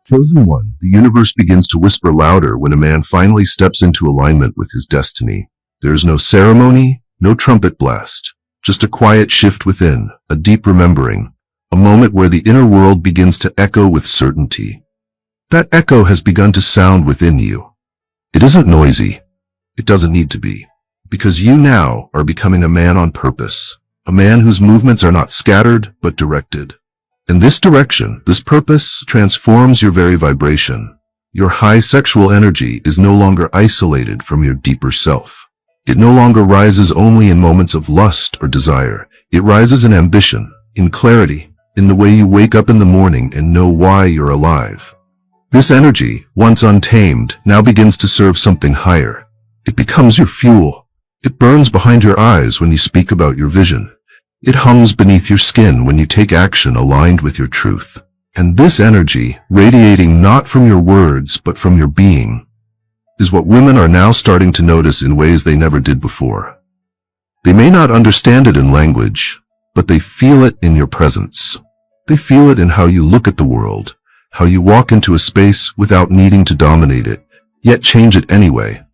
Chosen one, the universe begins to whisper louder when a man finally steps into alignment with his destiny. There is no ceremony, no trumpet blast, just a quiet shift within, a deep remembering, a moment where the inner world begins to echo with certainty. That echo has begun to sound within you. It isn't noisy. It doesn't need to be. Because you now are becoming a man on purpose, a man whose movements are not scattered but directed. And this direction, this purpose, transforms your very vibration. Your high sexual energy is no longer isolated from your deeper self. It no longer rises only in moments of lust or desire. It rises in ambition, in clarity, in the way you wake up in the morning and know why you're alive. This energy, once untamed, now begins to serve something higher. It becomes your fuel. It burns behind your eyes when you speak about your vision. It hums beneath your skin when you take action aligned with your truth. And this energy, radiating not from your words but from your being, is what women are now starting to notice in ways they never did before. They may not understand it in language, but they feel it in your presence. They feel it in how you look at the world, how you walk into a space without needing to dominate it, yet change it anyway.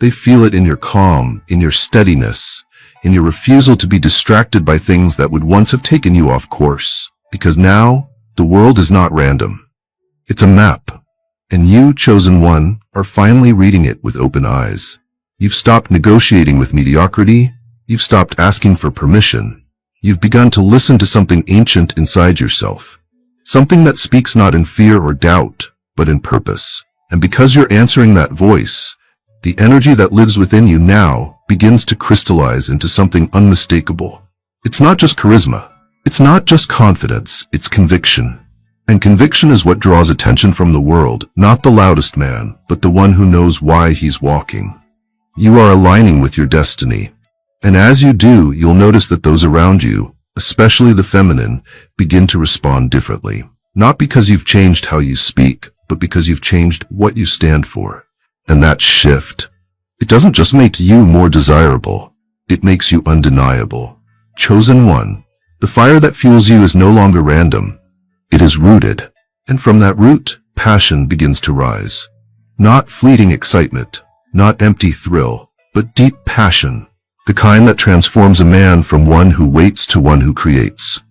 They feel it in your calm, in your steadiness, in your refusal to be distracted by things that would once have taken you off course. Because now, the world is not random. It's a map. And you, chosen one, are finally reading it with open eyes. You've stopped negotiating with mediocrity. You've stopped asking for permission. You've begun to listen to something ancient inside yourself. Something that speaks not in fear or doubt, but in purpose. And because you're answering that voice, the energy that lives within you now begins to crystallize into something unmistakable. It's not just charisma. It's not just confidence. It's conviction. And conviction is what draws attention from the world, not the loudest man, but the one who knows why he's walking. You are aligning with your destiny. And as you do, you'll notice that those around you, especially the feminine, begin to respond differently. Not because you've changed how you speak, but because you've changed what you stand for. And that shift, it doesn't just make you more desirable, it makes you undeniable. Chosen one, the fire that fuels you is no longer random. It is rooted, and from that root, passion begins to rise. Not fleeting excitement, not empty thrill, but deep passion, the kind that transforms a man from one who waits to one who creates.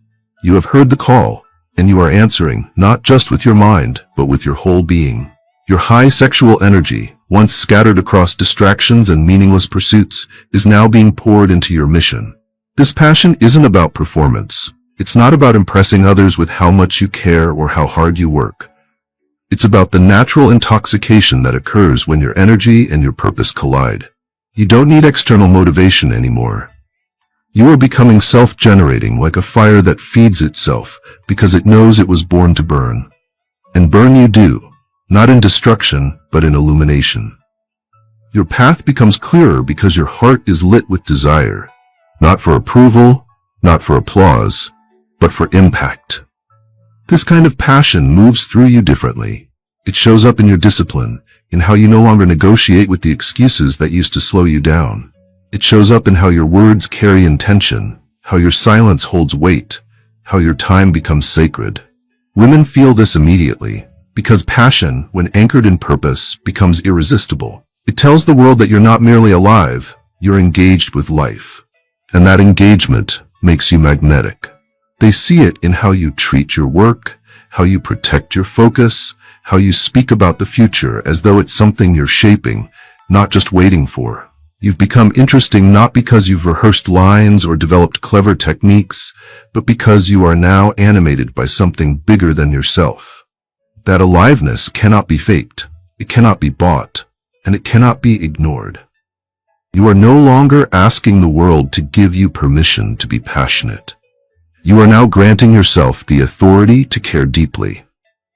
You have heard the call, and you are answering, not just with your mind, but with your whole being. Your high sexual energy, once scattered across distractions and meaningless pursuits, is now being poured into your mission. This passion isn't about performance. It's not about impressing others with how much you care or how hard you work. It's about the natural intoxication that occurs when your energy and your purpose collide. You don't need external motivation anymore. You are becoming self-generating, like a fire that feeds itself because it knows it was born to burn. And burn you do. Not in destruction, but in illumination. Your path becomes clearer because your heart is lit with desire, not for approval, not for applause, but for impact. This kind of passion moves through you differently. It shows up in your discipline, in how you no longer negotiate with the excuses that used to slow you down. It shows up in how your words carry intention, how your silence holds weight, how your time becomes sacred. Women feel this immediately. Because passion, when anchored in purpose, becomes irresistible. It tells the world that you're not merely alive, you're engaged with life. And that engagement makes you magnetic. They see it in how you treat your work, how you protect your focus, how you speak about the future as though it's something you're shaping, not just waiting for. You've become interesting not because you've rehearsed lines or developed clever techniques, but because you are now animated by something bigger than yourself. That aliveness cannot be faked, it cannot be bought, and it cannot be ignored. You are no longer asking the world to give you permission to be passionate. You are now granting yourself the authority to care deeply.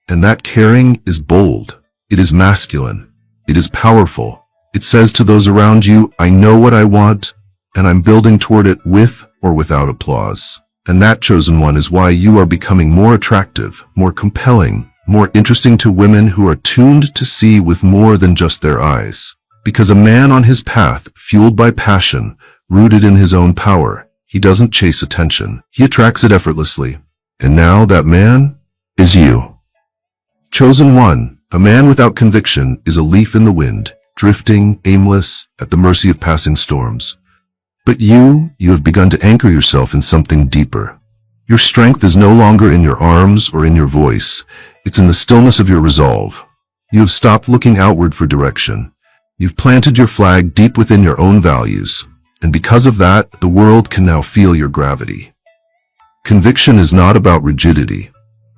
And that caring is bold, it is masculine, it is powerful. It says to those around you, I know what I want, and I'm building toward it with or without applause. And that, chosen one, is why you are becoming more attractive, more compelling, more interesting to women who are tuned to see with more than just their eyes. Because a man on his path, fueled by passion, rooted in his own power, he doesn't chase attention. He attracts it effortlessly. And now that man is you. Chosen one, a man without conviction is a leaf in the wind, drifting, aimless, at the mercy of passing storms. But you have begun to anchor yourself in something deeper. Your strength is no longer in your arms or in your voice. It's in the stillness of your resolve. You have stopped looking outward for direction. You've planted your flag deep within your own values. And because of that, the world can now feel your gravity. Conviction is not about rigidity.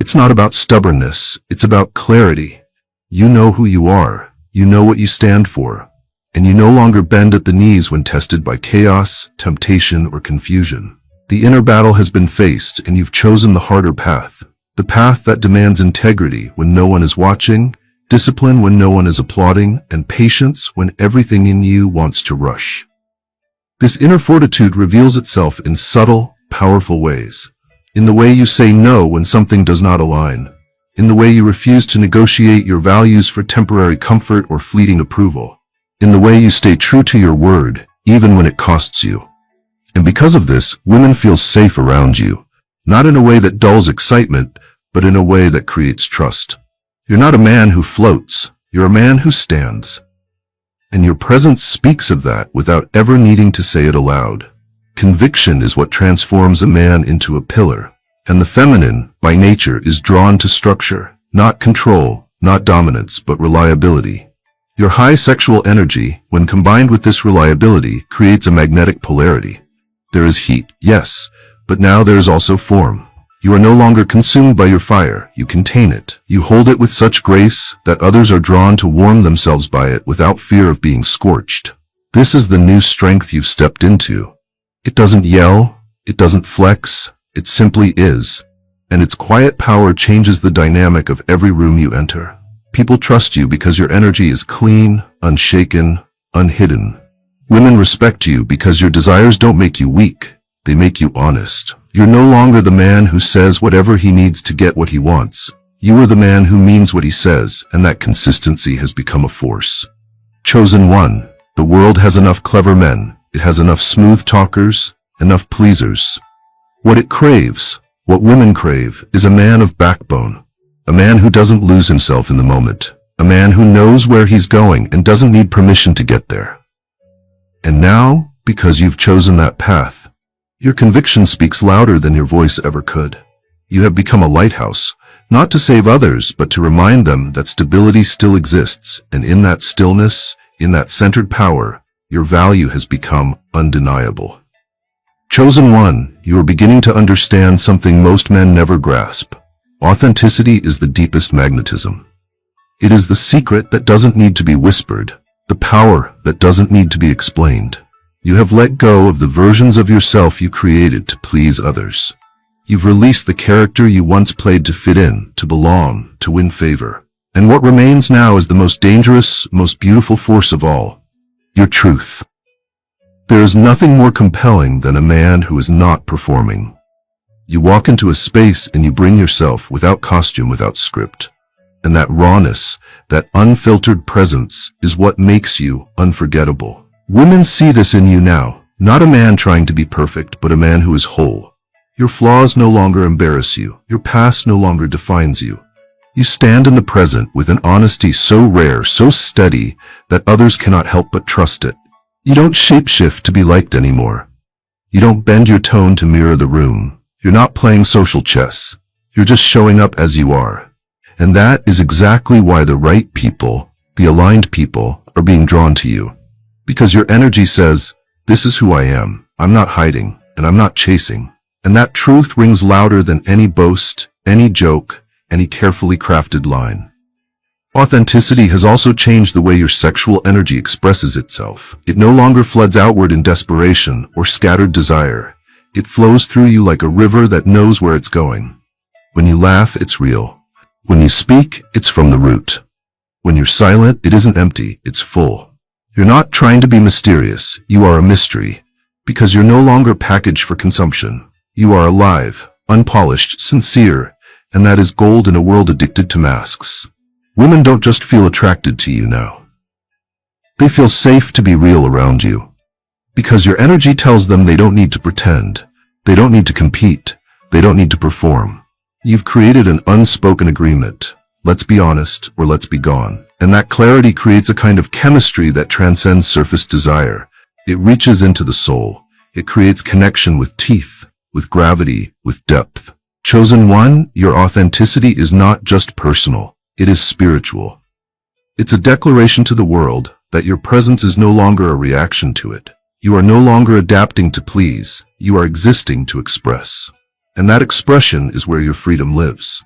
It's not about stubbornness. It's about clarity. You know who you are. You know what you stand for. And you no longer bend at the knees when tested by chaos, temptation, or confusion. The inner battle has been faced, and you've chosen the harder path. The path that demands integrity when no one is watching, discipline when no one is applauding, and patience when everything in you wants to rush. This inner fortitude reveals itself in subtle, powerful ways. In the way you say no when something does not align. In the way you refuse to negotiate your values for temporary comfort or fleeting approval. In the way you stay true to your word, even when it costs you. And because of this, women feel safe around you. Not in a way that dulls excitement, but in a way that creates trust. You're not a man who floats. You're a man who stands. And your presence speaks of that without ever needing to say it aloud. Conviction is what transforms a man into a pillar. And the feminine, by nature, is drawn to structure, not control, not dominance, but reliability. Your high sexual energy, when combined with this reliability, creates a magnetic polarity. There is heat, yes, but now there is also form. You are no longer consumed by your fire. You contain it. You hold it with such grace that others are drawn to warm themselves by it without fear of being scorched. This is the new strength you've stepped into. It doesn't yell. It doesn't flex. It simply is. And its quiet power changes the dynamic of every room you enter. People trust you because your energy is clean, unshaken, unhidden. Women respect you because your desires don't make you weak. They make you honest. You're no longer the man who says whatever he needs to get what he wants. You are the man who means what he says, and that consistency has become a force. Chosen one. The world has enough clever men. It has enough smooth talkers, enough pleasers. What it craves, what women crave, is a man of backbone. A man who doesn't lose himself in the moment. A man who knows where he's going and doesn't need permission to get there. And now, because you've chosen that path, your conviction speaks louder than your voice ever could. You have become a lighthouse, not to save others, but to remind them that stability still exists, and in that stillness, in that centered power, your value has become undeniable. Chosen one, you are beginning to understand something most men never grasp. Authenticity is the deepest magnetism. It is the secret that doesn't need to be whispered, the power that doesn't need to be explained. You have let go of the versions of yourself you created to please others. You've released the character you once played to fit in, to belong, to win favor. And what remains now is the most dangerous, most beautiful force of all. Your truth. There is nothing more compelling than a man who is not performing. You walk into a space and you bring yourself without costume, without script. And that rawness, that unfiltered presence is what makes you unforgettable. Women see this in you now, not a man trying to be perfect, but a man who is whole. Your flaws no longer embarrass you. Your past no longer defines you. You stand in the present with an honesty so rare, so steady, that others cannot help but trust it. You don't shapeshift to be liked anymore. You don't bend your tone to mirror the room. You're not playing social chess. You're just showing up as you are. And that is exactly why the right people, the aligned people, are being drawn to you. Because your energy says, this is who I am. I'm not hiding, and I'm not chasing. And that truth rings louder than any boast, any joke, any carefully crafted line. Authenticity has also changed the way your sexual energy expresses itself. It no longer floods outward in desperation or scattered desire. It flows through you like a river that knows where it's going. When you laugh, it's real. When you speak, it's from the root. When you're silent, it isn't empty, it's full. You're not trying to be mysterious, you are a mystery. Because you're no longer packaged for consumption. You are alive, unpolished, sincere, and that is gold in a world addicted to masks. Women don't just feel attracted to you now. They feel safe to be real around you. Because your energy tells them they don't need to pretend. They don't need to compete. They don't need to perform. You've created an unspoken agreement, let's be honest, or let's be gone. And that clarity creates a kind of chemistry that transcends surface desire. It reaches into the soul. It creates connection with teeth, with gravity, with depth. Chosen one, your authenticity is not just personal, it is spiritual. It's a declaration to the world that your presence is no longer a reaction to it. You are no longer adapting to please, you are existing to express. And that expression is where your freedom lives.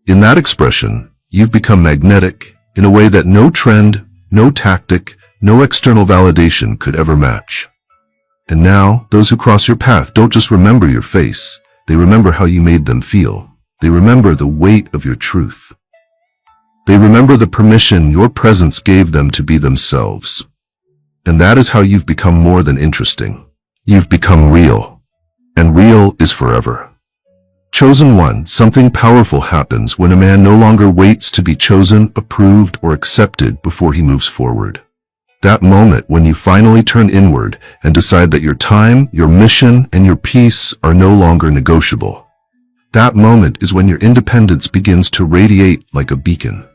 In that expression, you've become magnetic in a way that no trend, no tactic, no external validation could ever match. And now, those who cross your path don't just remember your face, they remember how you made them feel. They remember the weight of your truth. They remember the permission your presence gave them to be themselves. And that is how you've become more than interesting. You've become real. And real is forever. Chosen one, something powerful happens when a man no longer waits to be chosen, approved, or accepted before he moves forward. That moment when you finally turn inward and decide that your time, your mission, and your peace are no longer negotiable. That moment is when your independence begins to radiate like a beacon.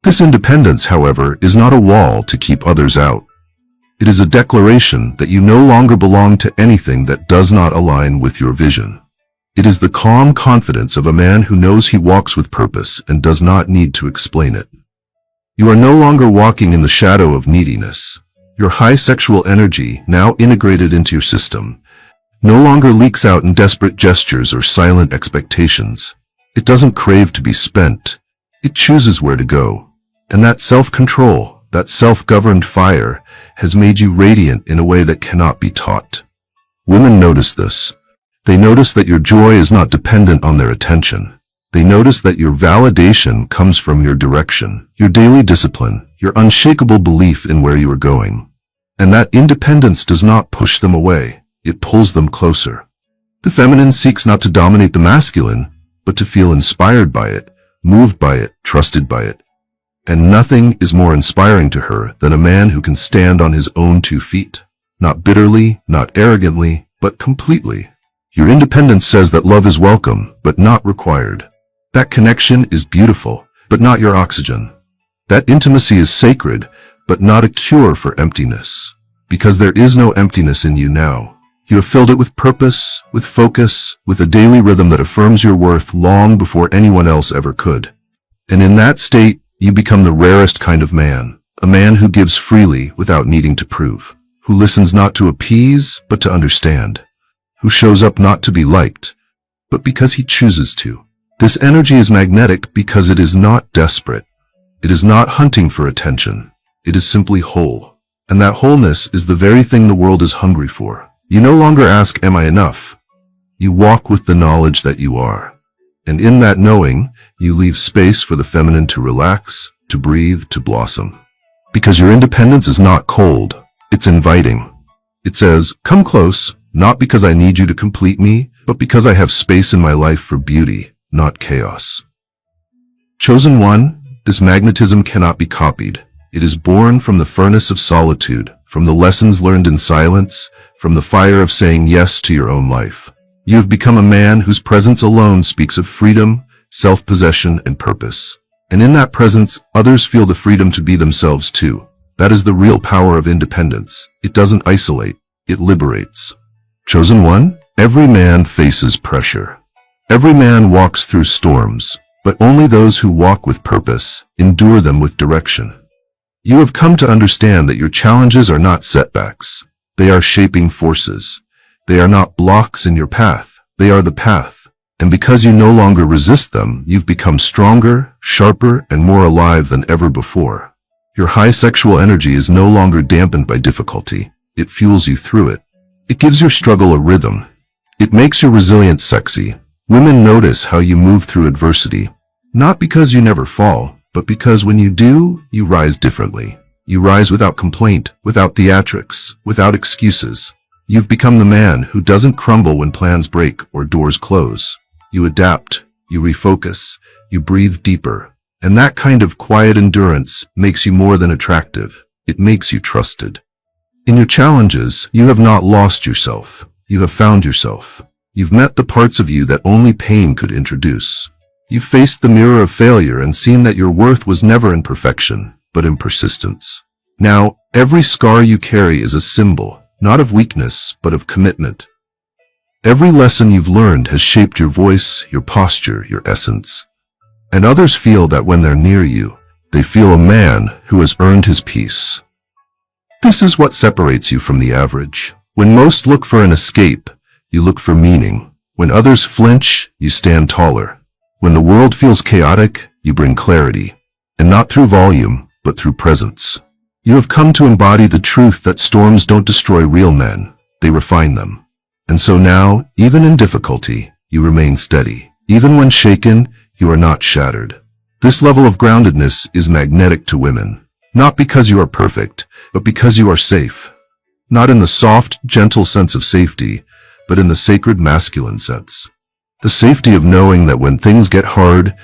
This independence, however, is not a wall to keep others out. It is a declaration that you no longer belong to anything that does not align with your vision. It is the calm confidence of a man who knows he walks with purpose and does not need to explain it. You are no longer walking in the shadow of neediness. Your high sexual energy, now integrated into your system, no longer leaks out in desperate gestures or silent expectations. It doesn't crave to be spent. It chooses where to go. And that self-control, that self-governed fire, has made you radiant in a way that cannot be taught. Women notice this. They notice that your joy is not dependent on their attention. They notice that your validation comes from your direction, your daily discipline, your unshakable belief in where you are going. And that independence does not push them away. It pulls them closer. The feminine seeks not to dominate the masculine, but to feel inspired by it, moved by it, trusted by it. And nothing is more inspiring to her than a man who can stand on his own 2 feet. Not bitterly, not arrogantly, but completely. Your independence says that love is welcome, but not required. That connection is beautiful, but not your oxygen. That intimacy is sacred, but not a cure for emptiness. Because there is no emptiness in you now. You have filled it with purpose, with focus, with a daily rhythm that affirms your worth long before anyone else ever could. And in that state, you become the rarest kind of man, a man who gives freely without needing to prove, who listens not to appease, but to understand, who shows up not to be liked, but because he chooses to. This energy is magnetic because it is not desperate. It is not hunting for attention. It is simply whole. And that wholeness is the very thing the world is hungry for. You no longer ask, am I enough? You walk with the knowledge that you are. And in that knowing, you leave space for the feminine to relax, to breathe, to blossom. Because your independence is not cold, it's inviting. It says, come close, not because I need you to complete me, but because I have space in my life for beauty, not chaos. Chosen one, this magnetism cannot be copied. It is born from the furnace of solitude, from the lessons learned in silence, from the fire of saying yes to your own life. You have become a man whose presence alone speaks of freedom, self-possession, and purpose. And in that presence, others feel the freedom to be themselves too. That is the real power of independence. It doesn't isolate, it liberates. Chosen one, every man faces pressure. Every man walks through storms, but only those who walk with purpose endure them with direction. You have come to understand that your challenges are not setbacks. They are shaping forces. They are not blocks in your path. They are the path. And because you no longer resist them, you've become stronger, sharper, and more alive than ever before. Your high sexual energy is no longer dampened by difficulty. It fuels you through it. It gives your struggle a rhythm. It makes your resilience sexy. Women notice how you move through adversity. Not because you never fall, but because when you do, you rise differently. You rise without complaint, without theatrics, without excuses. You've become the man who doesn't crumble when plans break or doors close. You adapt, you refocus, you breathe deeper. And that kind of quiet endurance makes you more than attractive. It makes you trusted. In your challenges, you have not lost yourself. You have found yourself. You've met the parts of you that only pain could introduce. You've faced the mirror of failure and seen that your worth was never in perfection, but in persistence. Now, every scar you carry is a symbol, not of weakness, but of commitment. Every lesson you've learned has shaped your voice, your posture, your essence. And others feel that when they're near you, they feel a man who has earned his peace. This is what separates you from the average. When most look for an escape, you look for meaning. When others flinch, you stand taller. When the world feels chaotic, you bring clarity. And not through volume, but through presence. You have come to embody the truth that storms don't destroy real men, they refine them. And so now, even in difficulty, you remain steady. Even when shaken, you are not shattered. This level of groundedness is magnetic to women. Not because you are perfect, but because you are safe. Not in the soft, gentle sense of safety, but in the sacred masculine sense. The safety of knowing that when things get hard,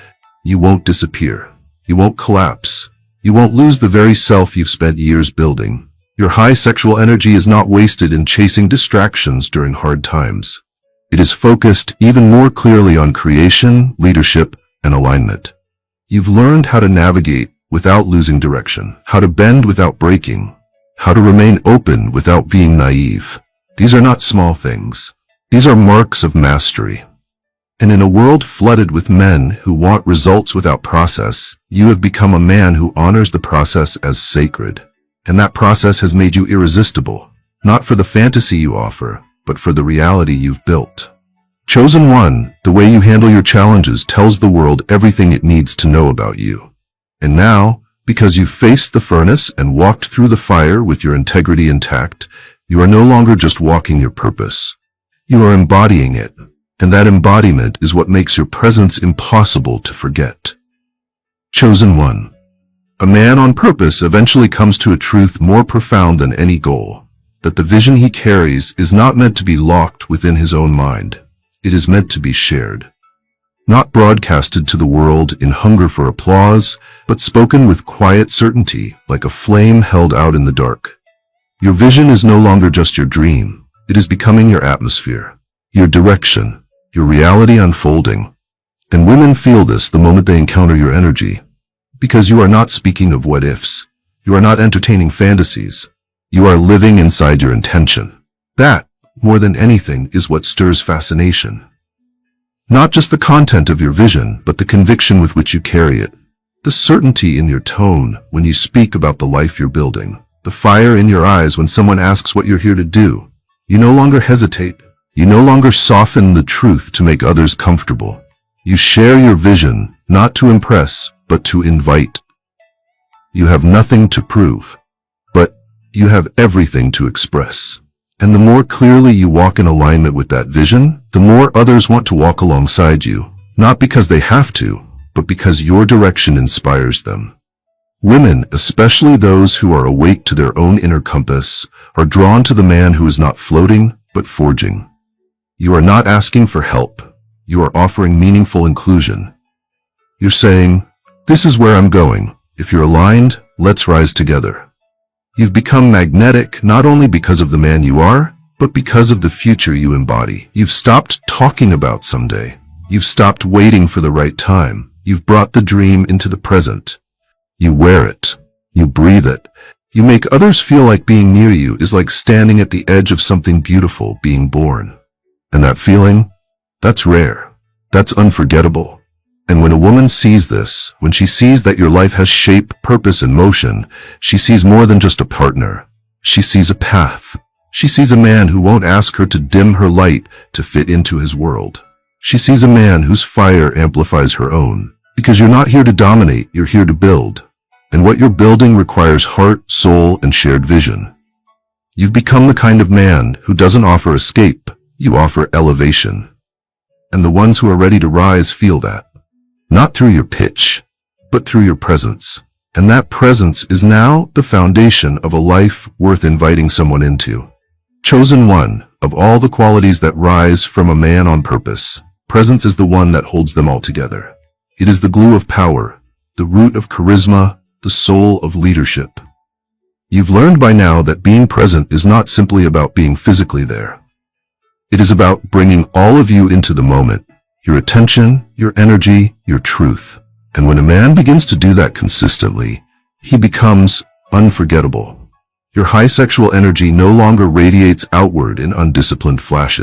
you won't disappear. You won't collapse. You won't lose the very self you've spent years building. Your high sexual energy is not wasted in chasing distractions during hard times. It is focused even more clearly on creation, leadership, and alignment. You've learned how to navigate without losing direction, how to bend without breaking, how to remain open without being naive. These are not small things. These are marks of mastery. And in a world flooded with men who want results without process, you have become a man who honors the process as sacred. And that process has made you irresistible, not for the fantasy you offer, but for the reality you've built. Chosen one, the way you handle your challenges tells the world everything it needs to know about you. And now, because you've faced the furnace and walked through the fire with your integrity intact, you are no longer just walking your purpose. You are embodying it. And that embodiment is what makes your presence impossible to forget. Chosen one. A man on purpose eventually comes to a truth more profound than any goal, that the vision he carries is not meant to be locked within his own mind. It is meant to be shared. Not broadcasted to the world in hunger for applause, but spoken with quiet certainty like a flame held out in the dark. Your vision is no longer just your dream. It is becoming your atmosphere, your direction, your reality unfolding. And women feel this the moment they encounter your energy. Because you are not speaking of what-ifs. You are not entertaining fantasies. You are living inside your intention. That, more than anything, is what stirs fascination. Not just the content of your vision, but the conviction with which you carry it. The certainty in your tone when you speak about the life you're building. The fire in your eyes when someone asks what you're here to do. You no longer hesitate. You no longer soften the truth to make others comfortable. You share your vision, not to impress, but to invite. You have nothing to prove, but you have everything to express. And the more clearly you walk in alignment with that vision, the more others want to walk alongside you, not because they have to, but because your direction inspires them. Women, especially those who are awake to their own inner compass, are drawn to the man who is not floating, but forging. You are not asking for help. You are offering meaningful inclusion. You're saying, this is where I'm going. If you're aligned, let's rise together. You've become magnetic not only because of the man you are, but because of the future you embody. You've stopped talking about someday. You've stopped waiting for the right time. You've brought the dream into the present. You wear it. You breathe it. You make others feel like being near you is like standing at the edge of something beautiful being born. And that feeling, that's rare. That's unforgettable. And when a woman sees this, when she sees that your life has shape, purpose, and motion, she sees more than just a partner. She sees a path. She sees a man who won't ask her to dim her light to fit into his world. She sees a man whose fire amplifies her own. Because you're not here to dominate, you're here to build. And what you're building requires heart, soul, and shared vision. You've become the kind of man who doesn't offer escape, you offer elevation. And the ones who are ready to rise feel that. Not through your pitch, but through your presence. And that presence is now the foundation of a life worth inviting someone into. Chosen one, of all the qualities that rise from a man on purpose, presence is the one that holds them all together. It is the glue of power, the root of charisma, the soul of leadership. You've learned by now that being present is not simply about being physically there. It is about bringing all of you into the moment, your attention, your energy, your truth. And when a man begins to do that consistently, he becomes unforgettable. Your high sexual energy no longer radiates outward in undisciplined flashes.